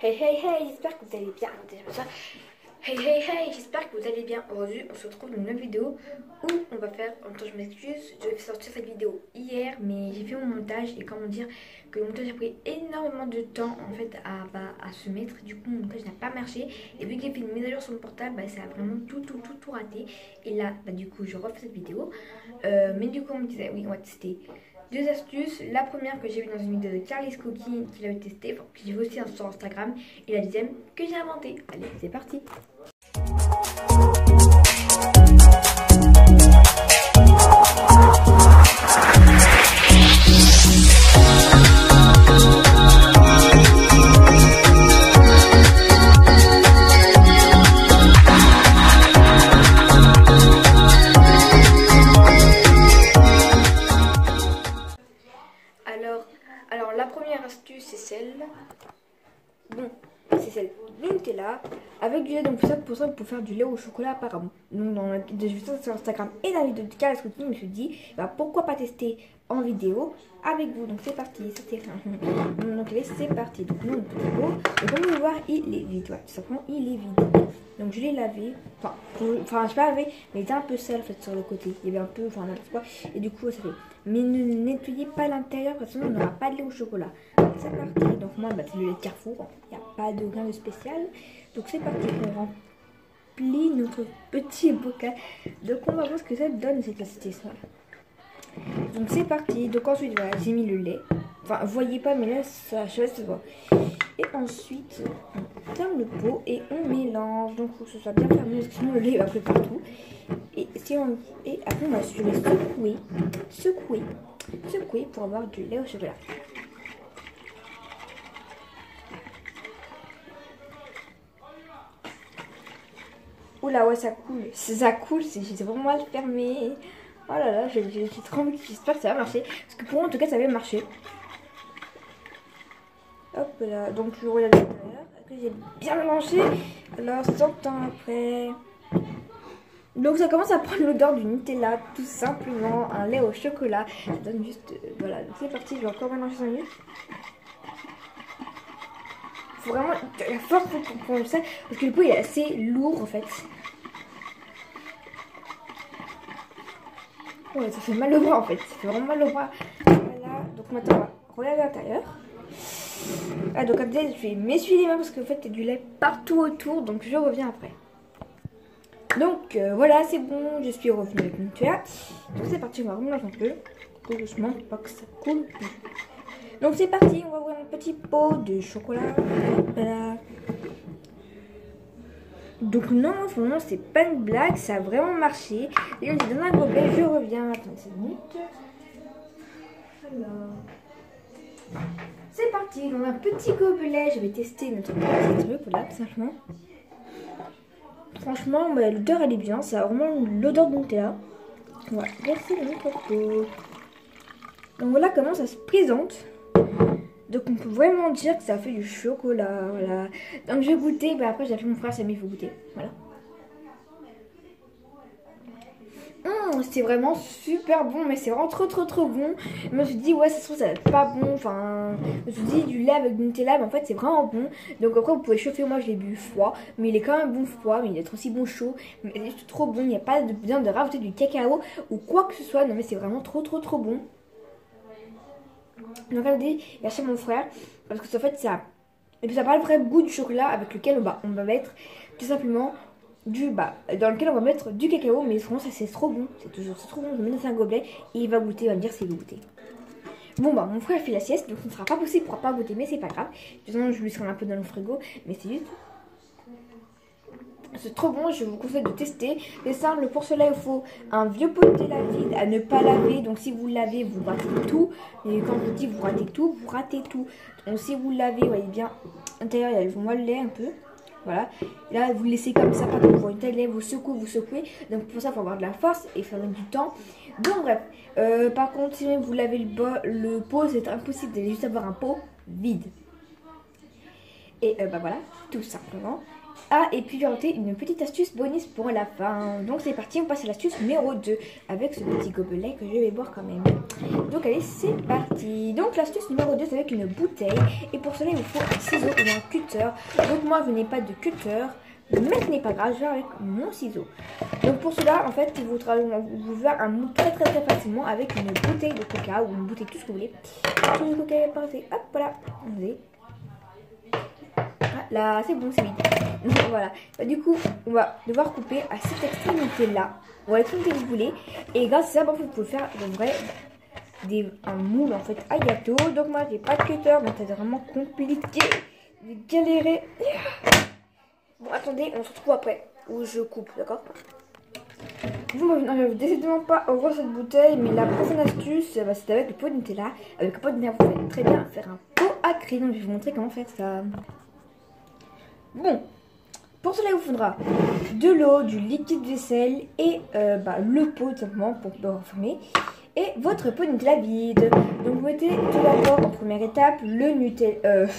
Hey hey hey, j'espère que vous allez bien. Hey hey hey, j'espère que vous allez bien. Aujourd'hui, on se retrouve dans une nouvelle vidéo où on va faire. En même temps, je m'excuse, je vais sortir cette vidéo hier, mais j'ai fait mon montage et comment dire que le montage a pris énormément de temps en fait à se mettre. Du coup, mon montage n'a pas marché et vu que j'ai fait une mise à jour sur mon portable, ça a vraiment tout raté. Et là, du coup, je refais cette vidéo. Mais du coup, on me disait, oui, on va tester deux astuces. La première que j'ai vue dans une vidéo de Carlis Cookie qui l'avait testé, enfin, que j'ai vu aussi sur Instagram. Et la deuxième que j'ai inventée. Allez, c'est parti. Alors la première astuce c'est celle, c'est celle du Nutella avec du lait. Donc pour ça vous pouvez faire du lait au chocolat apparemment. Donc dans la vidéo sur Instagram et dans la vidéo de Carlis Cookie, je me suis dit pourquoi pas tester en vidéo avec vous. Donc c'est parti, donc c'est parti. Donc nous on pot, et comme vous pouvez voir il est vide, tout simplement il est vide. Donc je l'ai lavé, enfin je sais pas lavé, mais il était un peu sale en fait sur le côté. Il y avait un peu, n'importe quoi, et du coup ça fait. Mais ne nettoyez pas l'intérieur parce que sinon on n'aura pas de lait au chocolat. C'est parti. Donc moi c'est le lait de Carrefour, il n'y a pas de rien de spécial. Donc c'est parti, on remplit notre petit bocal. Donc on va voir ce que ça donne cette astuce. Donc c'est parti. Donc ensuite voilà, j'ai mis le lait. Enfin vous voyez pas mais là ça se voit. Et ensuite on ferme le pot et on mélange. Donc il faut que ce soit bien fermé parce que sinon le lait va couler partout. Et après on va secouer pour avoir du lait au chocolat. Oula ouais ça coule, c'est vraiment mal fermé. Oh là là, j'ai trop envie, j'espère que ça va marcher. Parce que pour moi en tout cas ça va marcher. Hop là, donc je regarde à l'intérieur. Après j'ai bien mélangé. Alors 100 ans après. Donc ça commence à prendre l'odeur du Nutella, tout simplement, un lait au chocolat. Ça donne juste, voilà, donc c'est parti, je vais encore mélanger 5 minutes. Faut vraiment la force pour prendre ça, parce que le pot il est assez lourd en fait. Ouais, ça fait mal au bras en fait, ça fait vraiment mal au bras. Voilà, donc maintenant on va regarder à l'intérieur. Ah donc comme ça je vais m'essuyer les mains parce qu'en fait il y a du lait partout autour, donc je reviens après. Donc voilà, c'est bon, je suis revenue avec mon Nutella. Donc c'est parti, on va remélanger un peu. Tout doucement, pas que ça coule. Donc c'est parti, on va ouvrir un petit pot de chocolat. Voilà. Donc non, franchement c'est pas une blague, ça a vraiment marché. Et on est dans un gobelet, je reviens. Attends, c'est minutes. Alors. C'est parti, dans un petit gobelet, je vais tester notre petit truc, voilà, tout simplement. Franchement, l'odeur elle est bien, ça a vraiment l'odeur de Nutella. Voilà, voici notre pot. Donc voilà comment ça se présente. Donc on peut vraiment dire que ça fait du chocolat, voilà. Donc je vais goûter, après j'ai appelé mon frère, Samy, il faut goûter, voilà. C'est vraiment super bon, mais c'est vraiment trop bon. Je me suis dit ouais ça se trouve ça va être pas bon, enfin je me suis dit du lait avec du Nutella, mais en fait c'est vraiment bon. Donc après vous pouvez chauffer, moi je l'ai bu froid, mais il est quand même bon froid, mais il est aussi bon chaud, mais il est juste trop bon. Il n'y a pas besoin de rajouter du cacao ou quoi que ce soit, non mais c'est vraiment trop bon. Donc regardez, il y a chez mon frère, parce que en fait ça, et puis ça pas le vrai goût du chocolat avec lequel on va mettre tout simplement dans lequel on va mettre du cacao, mais vraiment ça c'est trop bon, c'est trop bon. Je vais mettre dans un gobelet et il va goûter, il va me dire s'il veut goûter. Bon mon frère fait la sieste, donc ce ne sera pas possible, il ne pourra pas goûter, mais c'est pas grave. De toute façon je lui serai un peu dans le frigo, mais c'est juste, c'est trop bon, je vous conseille de tester. C'est simple, pour cela il faut un vieux pot de Nutella vide à ne pas laver. Donc si vous le lavez, vous ratez tout. Et quand je vous dis vous ratez tout, vous ratez tout. Donc si vous le lavez, vous voyez bien, à l'intérieur il y a le lait un peu. Voilà, et là vous laissez comme ça, quand vous voyez une lait, vous secouez. Donc pour ça il faut avoir de la force et il faut mettre du temps. Donc bref, par contre si vous lavez le pot, c'est impossible d'aller juste avoir un pot vide. Et voilà, tout simplement. Ah, et puis j'ai ajouté une petite astuce bonus pour la fin. Donc c'est parti, on passe à l'astuce numéro 2 avec ce petit gobelet que je vais boire quand même. Donc allez, c'est parti. Donc l'astuce numéro 2, c'est avec une bouteille. Et pour cela, il vous faut un ciseau ou un cutter. Donc moi, je n'ai pas de cutter, mais ce n'est pas grave, je vais avec mon ciseau. Donc pour cela, en fait, vous faire un moule très facilement avec une bouteille de coca ou une bouteille, tout ce que vous voulez. Tout le coca est passé, hop, voilà. Là, c'est bon, c'est vide. Donc, voilà. Du coup, on va devoir couper à cette extrémité-là. Ou à l'extrémité que vous voulez. Et grâce à ça, vous pouvez faire de vrai un moule en fait à gâteau. Donc moi, j'ai pas de cutter, donc c'est vraiment compliqué de galérer. Bon, attendez, on se retrouve après où je coupe, d'accord? Bon, moi, je n'arrive décidément pas à ouvrir cette bouteille, mais la prochaine astuce, bah, c'est avec le pot de Nutella. Avec le pot de Nutella, vous pouvez très bien faire un pot à créer. Donc je vais vous montrer comment faire ça. Bon, pour cela, il vous faudra de l'eau, du liquide vaisselle et le pot tout simplement pour le refermer. Et votre pot de Nutella vide. Donc vous mettez tout d'abord en première étape le Nutella,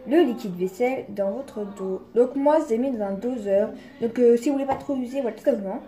le liquide vaisselle dans votre dos. Donc moi, j'ai mis dans un doseur. Donc si vous voulez pas trop user, voilà tout simplement.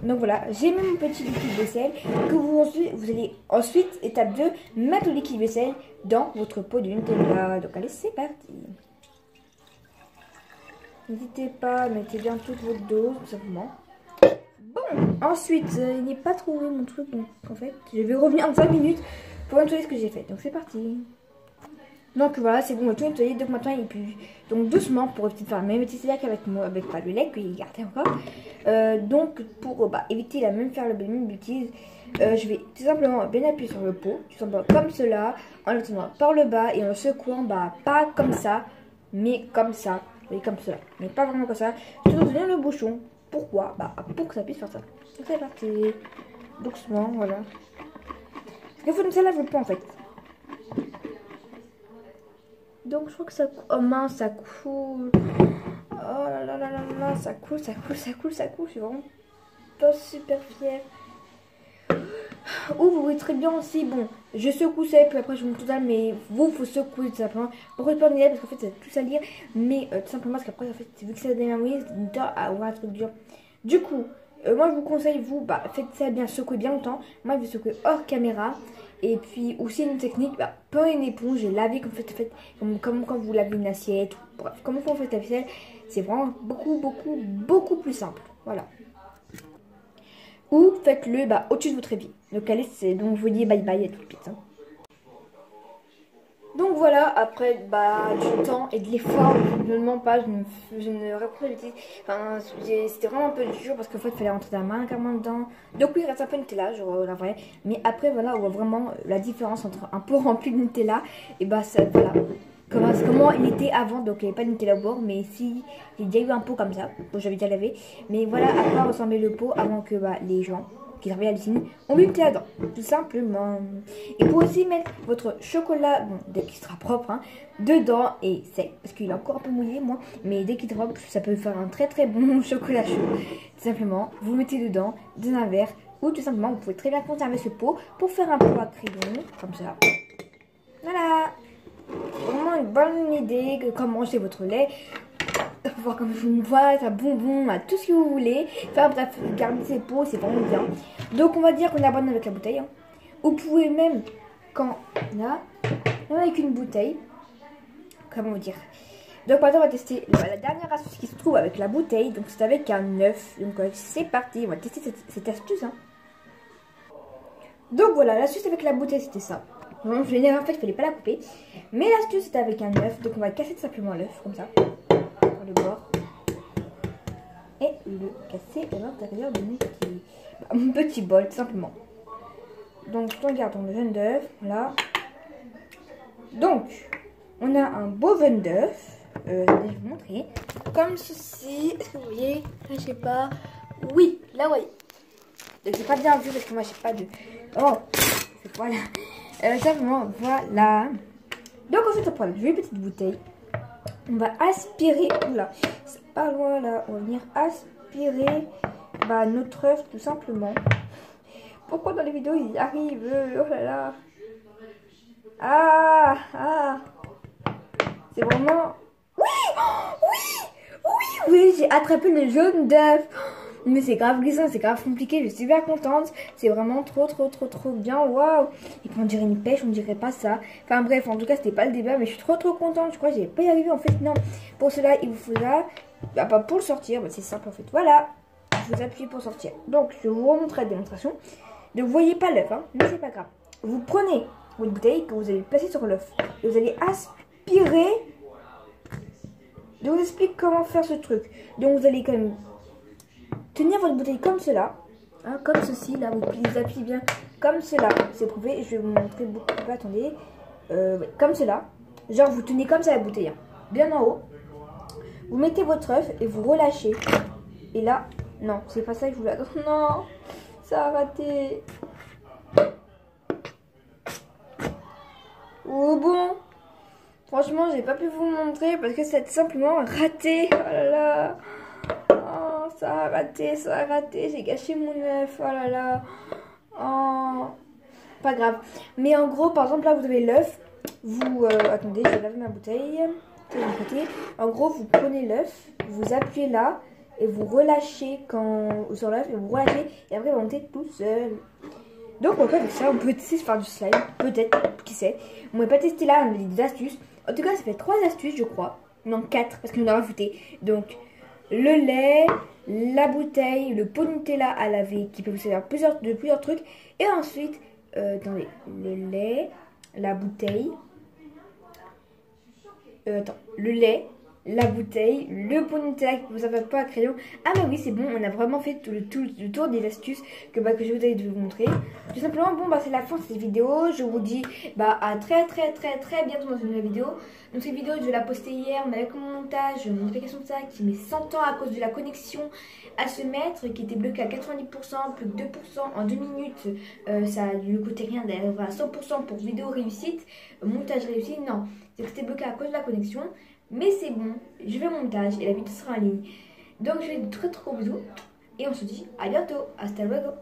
Donc voilà, j'ai mis mon petit liquide vaisselle que vous allez ensuite, étape 2, mettre le liquide vaisselle dans votre pot de Nutella. Donc allez, c'est parti. N'hésitez pas à mettre bien toute votre dose, tout simplement. Bon, ensuite, il n'est pas trouvé mon truc, donc en fait, je vais revenir en 5 minutes pour nettoyer ce que j'ai fait. Donc c'est parti. Donc voilà, c'est bon, tout nettoyé. Donc maintenant, il pue. Donc doucement, pour éviter de faire la même bêtise avec le lait que j'ai gardé encore. Donc pour éviter la même bêtise, je vais tout simplement bien appuyer sur le pot, tout simplement comme cela, en le tenant par le bas et en le secouant, pas comme ça, mais comme ça. Oui, comme cela, mais pas vraiment comme ça. Je vais donner le bouchon. Pourquoi? Pour que ça puisse faire ça. Donc c'est parti. Doucement, voilà. Il faut ça lave le pot en fait. Donc je crois que ça coule. Oh mince, ça coule. Oh là, ça coule. Je suis vraiment pas super fière. Ou vous voyez très bien aussi, bon, je secoue ça et puis après je vous montre tout ça, mais vous, faut secouer tout simplement. Pourquoi pas de parce qu'en fait, c'est tout salir, mais tout simplement parce qu'après, en fait, vu que c'est la dernière minute, c'est à ouvrir un truc dur. Du coup, moi je vous conseille, vous, faites ça bien, secouez bien longtemps. Moi, je vais secouer hors caméra. Et puis aussi une technique, pas une éponge, j'ai lavé comme quand vous lavez une assiette, bref, comme vous faites la vaisselle, c'est vraiment beaucoup plus simple. Voilà. Ou faites-le au-dessus de votre évier. Donc allez, donc je vous dis bye bye à tout de suite. Donc voilà, après du temps et de l'effort, je ne mens pas, je ne réponds pas d'utilité. Enfin, c'était vraiment un peu dur parce qu'en fait, il fallait rentrer la main carrément dedans. Donc oui, il reste un peu de Nutella, la vraie. Mais après, voilà, on voit vraiment la différence entre un pot rempli de Nutella et voilà. Comment il était avant, donc il n'y avait pas de Nutella au bord, mais si, il y a déjà eu un pot comme ça, que j'avais déjà lavé. Mais voilà à quoi ressemblait le pot avant que les gens qui travaillaient à l'usine ont mis le Nutella dedans, tout simplement. Et pour aussi mettre votre chocolat, bon, dès qu'il sera propre, dedans et sec, parce qu'il est encore un peu mouillé, moi, mais dès qu'il est propre, ça peut faire un très bon chocolat chaud. Tout simplement, vous mettez dedans dans un verre, ou tout simplement, vous pouvez très bien conserver ce pot pour faire un pot à crayon, comme ça. Voilà! Vraiment une bonne idée de comment manger votre lait, voir comme une boîte à bonbons, à tout ce que vous voulez. Enfin bref, garder ses pots, c'est vraiment bien. Donc on va dire qu'on est abonné avec la bouteille. Vous pouvez même, quand là, avec une bouteille, comment vous dire. Donc maintenant on va tester la dernière astuce qui se trouve avec la bouteille. Donc c'est avec un œuf. Donc c'est parti, on va tester cette astuce. Donc voilà, l'astuce avec la bouteille c'était ça. En fait, il fallait pas la couper. Mais l'astuce, c'était avec un œuf. Donc, on va casser tout simplement l'œuf, comme ça. Par le bord. Et le casser à l'intérieur de mon petit bol, tout simplement. Donc, regardons le jaune d'œuf. Voilà. Donc, on a un beau jaune d'œuf. Je vais vous montrer. Comme ceci. Est-ce que vous voyez? Je sais pas. Oui, là, oui. Donc, c'est pas bien vu parce que moi, j'ai pas de... Oh, voilà. Simplement, voilà. Donc ensuite on prend une petite bouteille. On va aspirer. Oula, c'est pas loin là. On va venir aspirer notre œuf tout simplement. Pourquoi dans les vidéos il y arrive? Oh là là. Ah. C'est vraiment... Oui. Oui, j'ai attrapé le jaune d'œuf. Mais c'est grave glissant, c'est grave compliqué, je suis super contente. C'est vraiment trop bien, waouh. Et puis on dirait une pêche, on dirait pas ça. Enfin bref, en tout cas c'était pas le débat, mais je suis trop contente. Je crois que j'avais pas y arrivé en fait, non. Pour cela, il vous faudra, bah pas pour le sortir, bah, c'est simple en fait. Voilà, vous appuyez pour sortir. Donc je vous remontrerai la démonstration. Donc vous voyez pas l'œuf, hein, mais c'est pas grave. Vous prenez votre bouteille que vous allez placer sur l'œuf. Et vous allez aspirer. Je vous explique comment faire ce truc. Donc vous allez quand même tenir votre bouteille comme cela, hein, comme ceci, là, vous les appuyez bien comme cela, c'est prouvé, je vais vous montrer beaucoup plus, attendez, ouais, comme cela, genre vous tenez comme ça la bouteille, hein, bien en haut, vous mettez votre œuf et vous relâchez, et là, non, c'est pas ça que je voulais, non, ça a raté, oh bon, franchement, j'ai pas pu vous montrer parce que c'est simplement raté, oh là là. Ça a raté, j'ai gâché mon œuf, oh là là, oh, pas grave. Mais en gros, par exemple, là, vous avez l'œuf, vous, attendez, je vais laver ma bouteille, de mon côté. En gros, vous prenez l'œuf, vous appuyez là, et vous relâchez sur l'œuf, et vous relâchez, et après, vous montez tout seul. Donc, on peut faire ça, on peut tester de faire du slime, peut-être, qui sait. On ne pas tester là, on a des astuces. En tout cas, ça fait 3 astuces, je crois. Non, 4, parce qu'on a rajouté. Donc, le lait, la bouteille, le pot de Nutella à laver qui peut vous servir de plusieurs trucs. Et ensuite, attendez, le lait, la bouteille, le lait, la bouteille, le pot de Nutella qui vous servir pas à crayon. Ah mais oui, c'est bon, on a vraiment fait le tour des astuces que je vous ai de vous montrer. Tout simplement, bon bah c'est la fin de cette vidéo. Je vous dis bah à très bientôt dans une nouvelle vidéo. Donc cette vidéo je vais la poster hier, mais avec mon montage, mon explication de ça qui met 100 ans à cause de la connexion à se mettre, qui était bloquée à 90%, plus que 2% en 2 minutes. Ça ne lui coûtait rien d'arriver à 100% pour vidéo réussite, montage réussi, non. C'est que c'était bloqué à cause de la connexion. Mais c'est bon, je fais montage et la vidéo sera en ligne. Donc je fais de très gros bisous et on se dit à bientôt. Hasta luego.